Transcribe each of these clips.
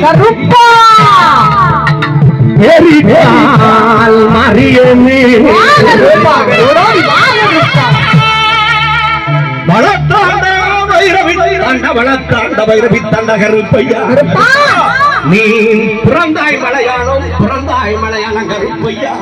கருப்பா மரியமே வளர்த்தாண்ட வைரவி தண்ட கருப்பையா நீ பிறந்தாய் மலையாளம் கருப்பையா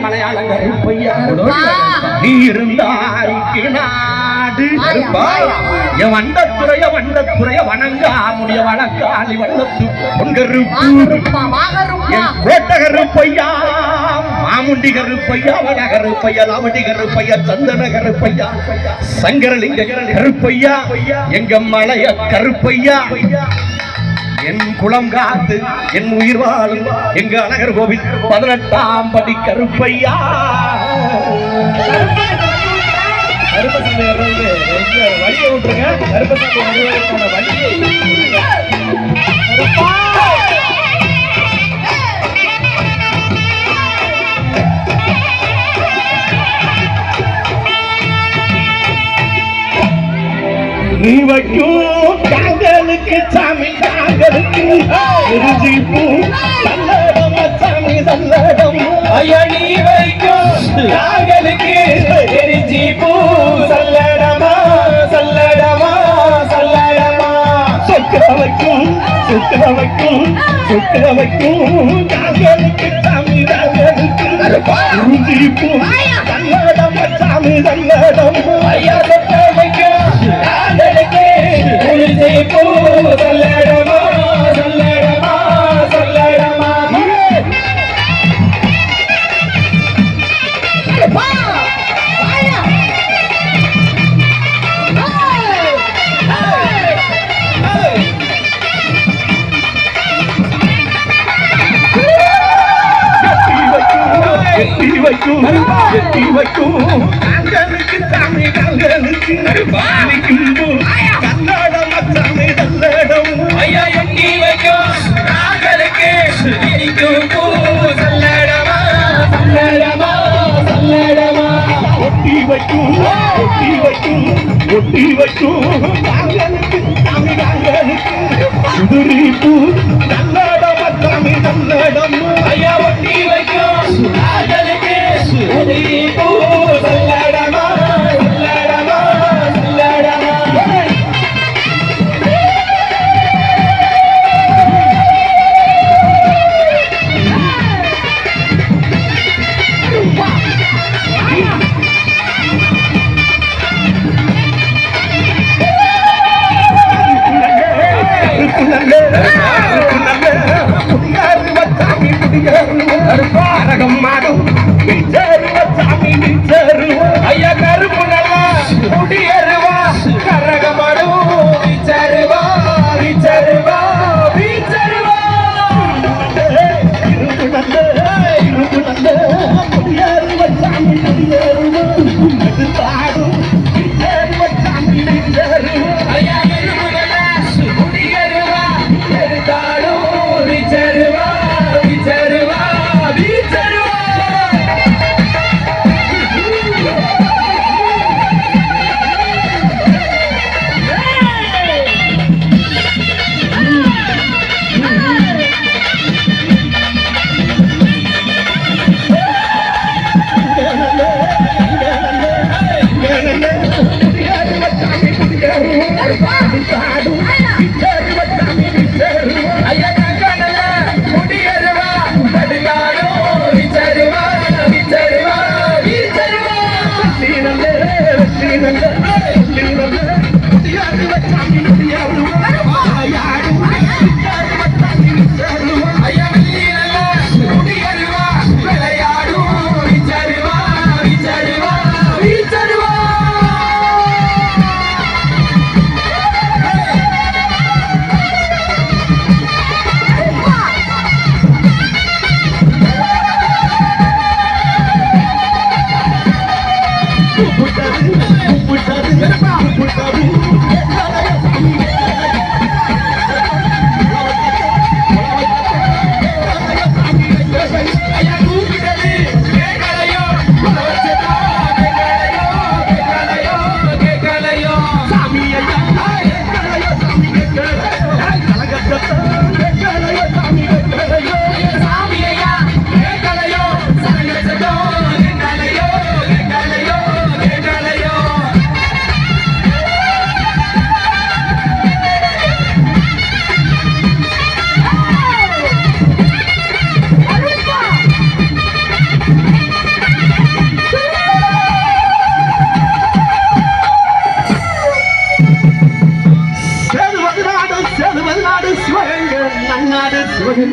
மலையாளம் கருப்பையா நீ இருந்தாய் நாடு என் வண்டத்துறைய வணங்கா முடிய வழக்காளி வண்ணத்து என் கோட்ட கருப்பையா மாமுண்டி கருப்பையா வட கருப்பையா லாவடி கருப்பையா சந்தன கருப்பையா சங்கரலிங்க கருப்பையா எங்க மலைய கருப்பையா என் குளம் காத்து என் உயிர் வாழும் எங்க அழகர் கோவில் 18ஆம் படி கருப்பையா கருப்பசாமி வழியை விட்டுருங்க. கருப்பசாமி வழியை நீ வைக்கும் காங்கலுக்கு சாமி காங்கலுக்கு பூ சல்லடம் சாமி சல்லடம் ஐயா நீ வைக்கும் காங்கலுக்கு பூ சல்லடமா சல்லடமா சல்லடமா சுக்கர வைக்கும் காங்கலுக்கு சாமி காங்கலுக்கு பூ சல்லடம் சாமி சல்லடம் ஐயா எட்டி வைக்கும் காங்கலுக்கு சாமி காங்கலுக்கு கன்னடம் சாமி கன்னடம் ஐயா எட்டி வைக்கும் காங்கலுக்கு பூ சல்லடமா சல்லடமா சல்லடமா ஒட்டி வைக்கும் காங்கலுக்கு சாமி காங்கலுக்கு சுதுரி பூ கன்னடம் சாமி கன்னடம் ஐயா ஒட்டி வைக்கும் காங்கலுக்கு சுதுரி பூ சல்லடமா சல்லடமா சல்லடமா ஐயா கருப்பு நல்ல குடியருவா கரகமடு விச்சருவா விச்சருவா விச்சருவா இருப்பு நல்ல குடியருவா சாமி குடியருவா தாடும் விச்சருவா சாமி விச்சருவா ஐயா இருப்பு நல்ல குடியருவா தாடும் விச்சருவா விச்சருவா விச்சருவா விச்சருவா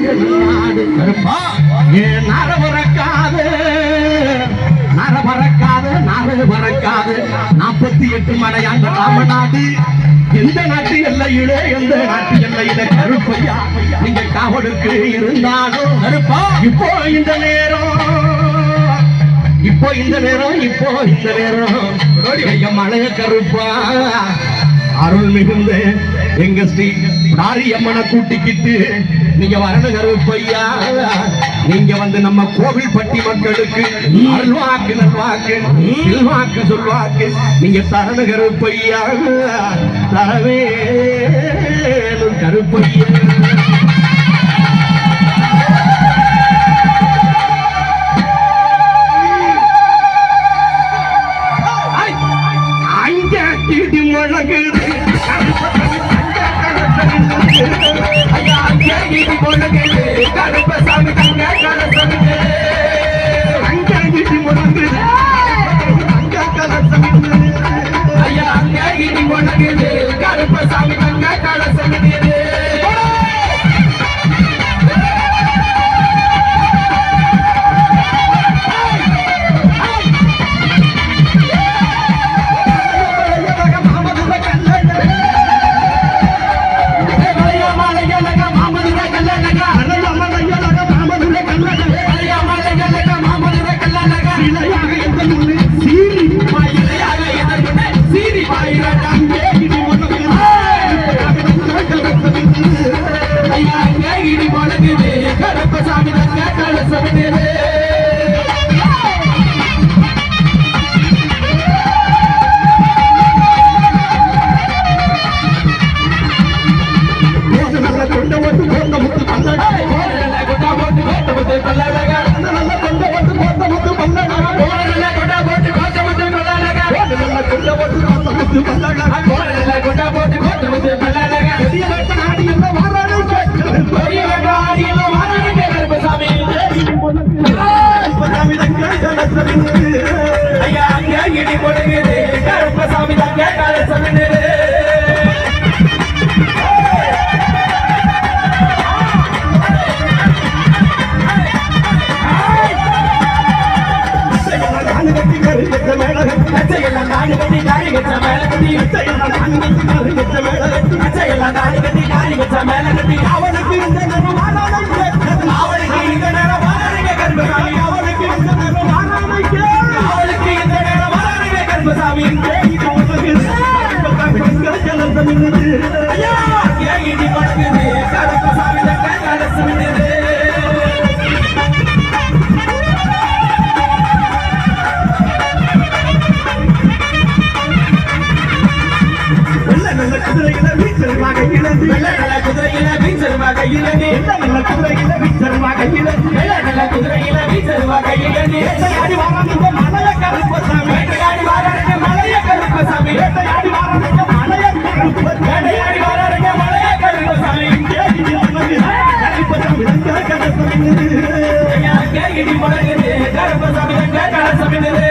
நாடு கருப்பா ஏன் நர பறக்காது நாடு 48 மலையாண்ட ராமநாடு எந்த நாட்டு எல்லையிலே எந்த நாட்டு எல்லையில கருப்பையா நீங்க காவலுக்கு இருந்தாலும் கருப்பா இப்போ இந்த நேரம் மலைய கருப்பா அருள் மிகுந்த எங்க ஸ்ரீ மாரியம்மனை கூட்டிக்கிட்டு நீங்க வரணும் கருப்பையா நீங்க வந்து நம்ம கோவில்பட்டி மக்களுக்கு நல்வாக்கு சொல்வாக்கு நீங்க தரண கருப்பையா தரவே கருப்பையா கருப்பசாமி தங்க கலசமிது கருப்பசாமி தங்க கலசமிது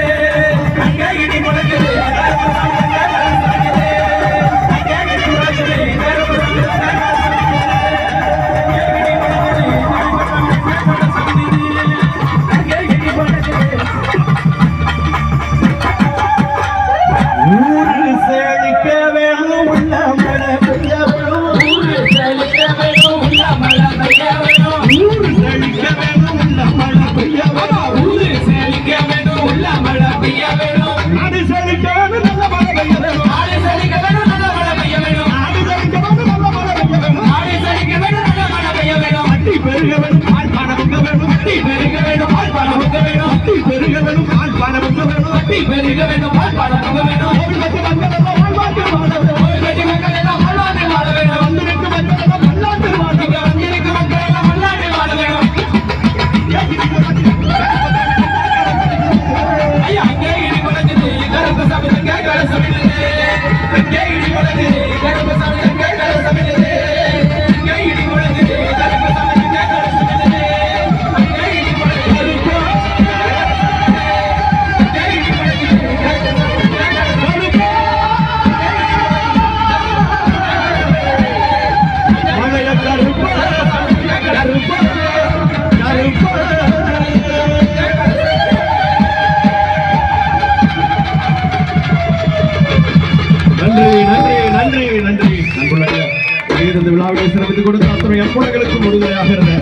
இருந்து விழாவிலே சிறப்பித்துக் கொடுத்த அத்துறை அன்புலங்களுக்கும் உறுதுணையாக இருந்த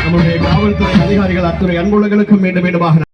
நம்முடைய காவல்துறை அதிகாரிகள் அத்துறை அன்புலங்களுக்கும் மீண்டும் மீண்டுமாக